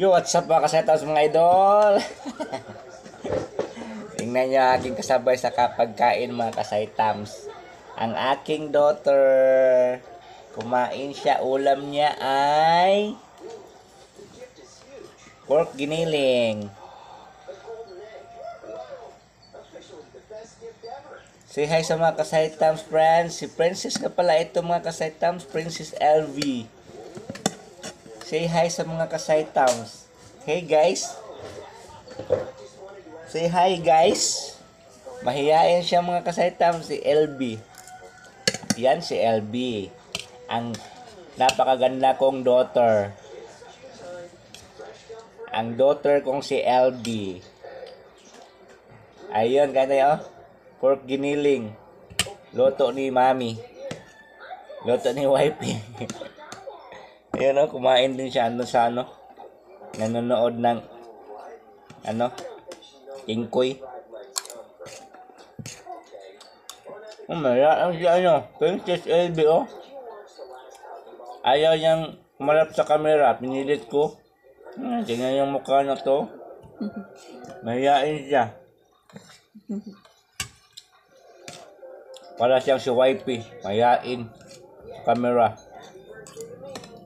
What's up mga kasetas mga idol? Tingnan niyo aking kasabay sa kapagkain mga kasaitams. Ang aking daughter, kumain siya, ulam niya ay pork giniling. Say hi sa mga kasaitams friends. Si Princess nga pala ito mga kasaitams, Princess LV. Say hi sa mga kasaitams. Hey guys. Say hi guys. Mahiyain siya mga kasaitams, si LB. Yan si LB. Ang napakaganda kong daughter. Ang daughter kong si LB. Ayun, kaya oh. Pork giniling. Loto ni mami. Loto ni wifey. Ayun o, kumain din siya sa nanonood ng Ingkoy. Mayroon siya Princess LB oh. Ayaw niyang kumarap sa camera, pinilit ko. Tingnan yung mukha na to. Mahihain siya. Para siyang si wifey, mahihain sa camera.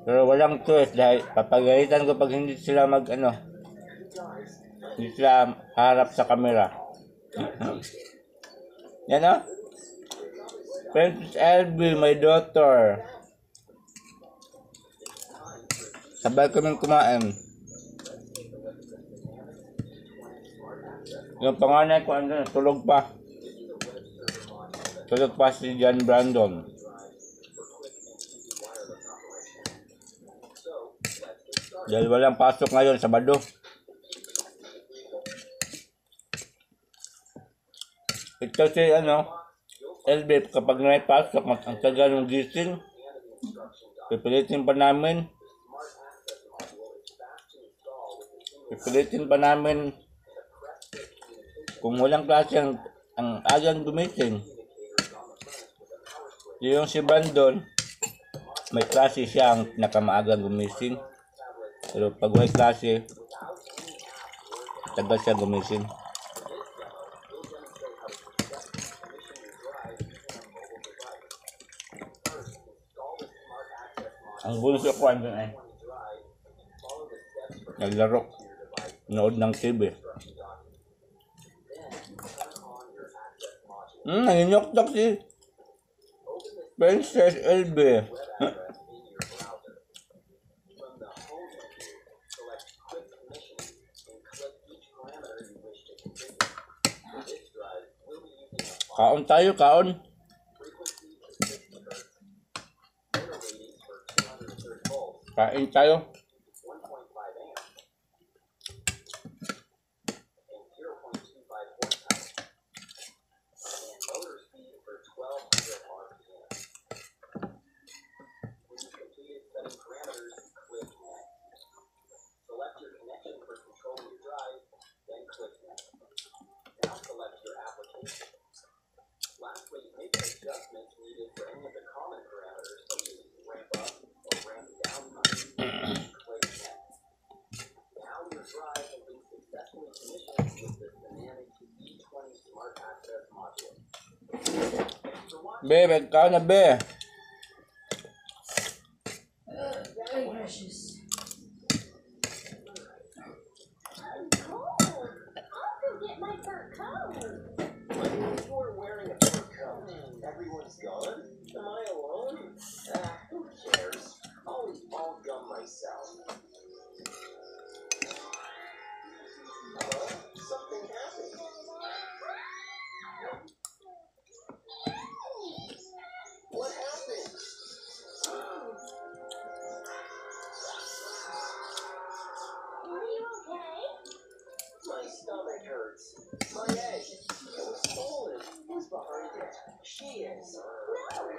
Pero walang choice dahil papagalitan ko pag hindi sila hindi sila harap sa camera. Yan o. Princess LB, my daughter. Sabay kaming kumain. Yung panganay ko tulog pa. Tulog pa si John Brandon. Dahil walang pasok ngayon, Sabado. Ito si LB, kapag may pasok, ang tagal ng gising. Pipilitin pa namin kung walang klase ang agang gumising. Yung si Brandon, may klase siya ang nakamaagang gumising. Pero pag may klase, tagal siya gumising. Ang bunso ko ay naglaro, nood ng TV. Nanginyok-tok si Princess LB. Kaon tayo, kaon. Kain tayo. Be, ikaw na be. Stomach hurts. My egg. It was stolen. Who's behind it? She is. No,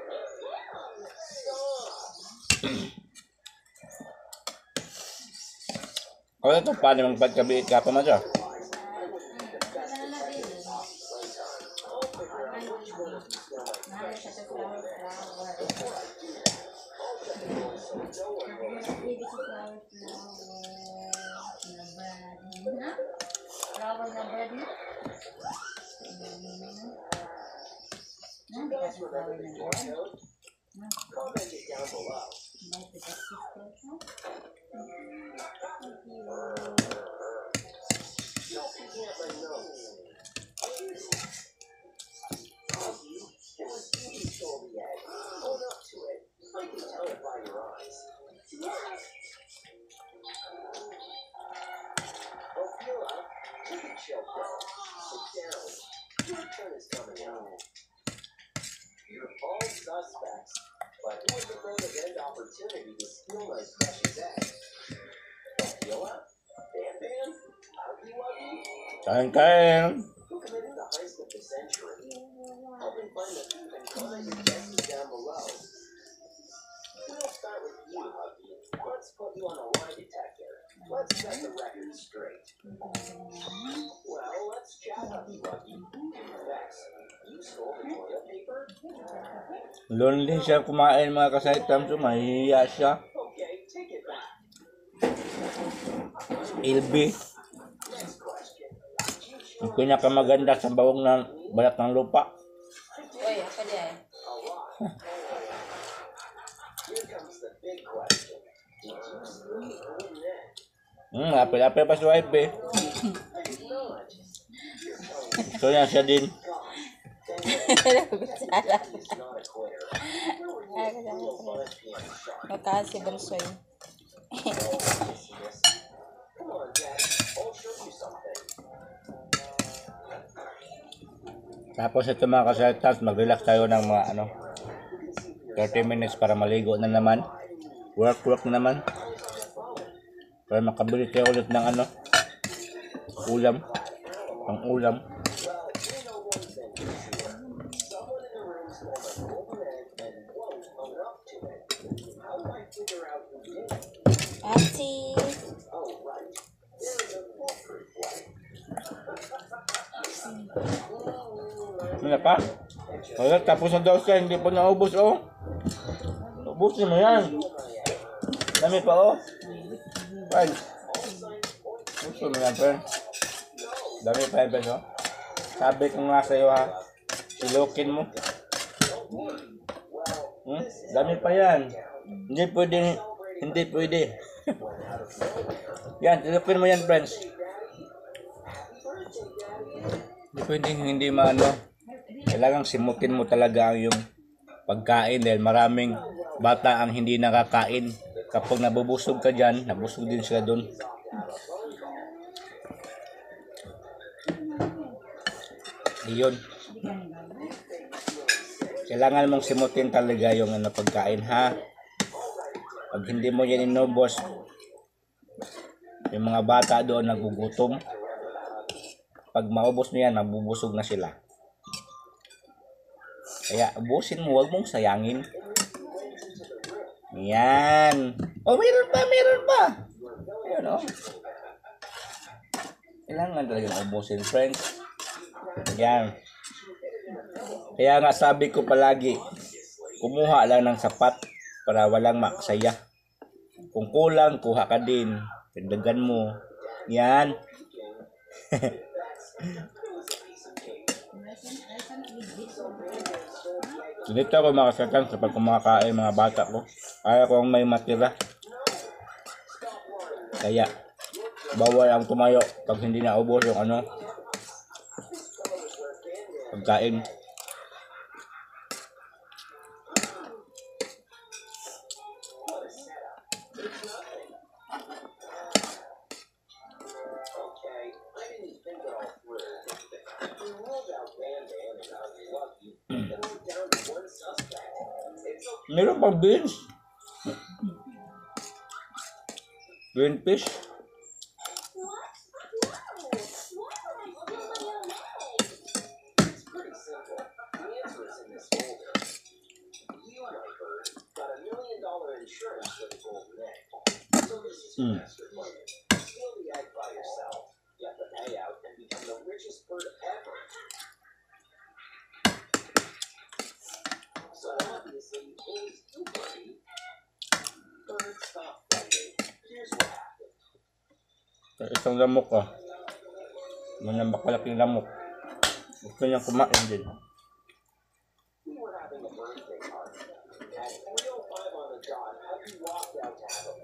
it's him. Stop. Ito, paano mong pagkabiit ka pa mo dyan? guys remember the QR code? Comment it down below. Don't forget my nose. It was you who stole the egg. Own up to it. I can tell it by your eyes. Ophelia, take a chill pill. Sit down. Your turn is coming up. You're all suspects, but who would prefer the grand opportunity to steal my precious egg? Ophelia? Bam Bam? Huggy Wuggy? Kain. Who committed the heist of the century? Help me find the thief and comment your guesses down below. We'll start with you, Huggy. Let's put you on a lie detector. Let's set the record straight. Well, let's chat, Huggy Wuggy. Vex, you stole the toilet paper? Lonely siya kumain mga kasaitam. So mahihiya siya. Okay, take it back. LB. Next question. Ang pinakamaganda sa bawang ng balat ng lupa. Uy, ako dyan. A lot. Here comes the big question. Did you steal the whole net? Apel-apel pa si wife eh. I did not. You're telling me Gusto niya siya din. Sala. is not a quitter. Where were you at Bruno Bunchkin shot? Makasi Bersoy. Yes. Come on, Dad. I'll show you something. Tapos ito mga kasaitam, mag-relax tayo ng mga 30 minutes para maligo na naman. Work na naman. Para makabili tayo ulit ng ulam. Ang ulam. Well, you know one thing for sure. Someone in the room stole my golden egg and won't own up to it. How do I figure out who did it? Ati. Oh, right. There is a foolproof way. Ano pa? Wala, tapos na daw siya, hindi pa naubos Ubusin mo yan. Dami pa Fred. Ubusin mo yan, Fred. Dami pa yan, Fred, Sabi ko nga sa'yo, silukin mo. Dami pa yan. Hindi pwede. Yan, silukin mo yan, friends. Hindi pwedeng hindi kailangang simutin mo talaga ang yung pagkain dahil maraming bata ang hindi nakakain. Kapag nabubusog ka dyan, nabusog din sila doon. Iyon. Kailangan mong simutin talaga yung pagkain, ha? Pag hindi mo yan inubos, yung mga bata doon nagugutom. Pag maubos mo yan, mabubusog na sila. Kaya ubusin mo, huwag mong sayangin. Yan. Meron pa. Ayan, Kailangan talagang ubusin, friends. Yan. Kaya nga sabi ko palagi, kumuha lang ng sapat para walang maksaya. Kung kulang, kuha ka din. Dagdagan mo. Yan. Dito ako makasatan sa pagkumakain mga bata ko. Kaya kung may matira. Kaya bawal ang tumayo pag hindi naubos yung pagkain. Meron pang beans. Green fish. Isang lamok Manang bakalaking lamok. Gusto niyang kumain din. birthday party. At 3:05 on the dot, Hubby walked out to have a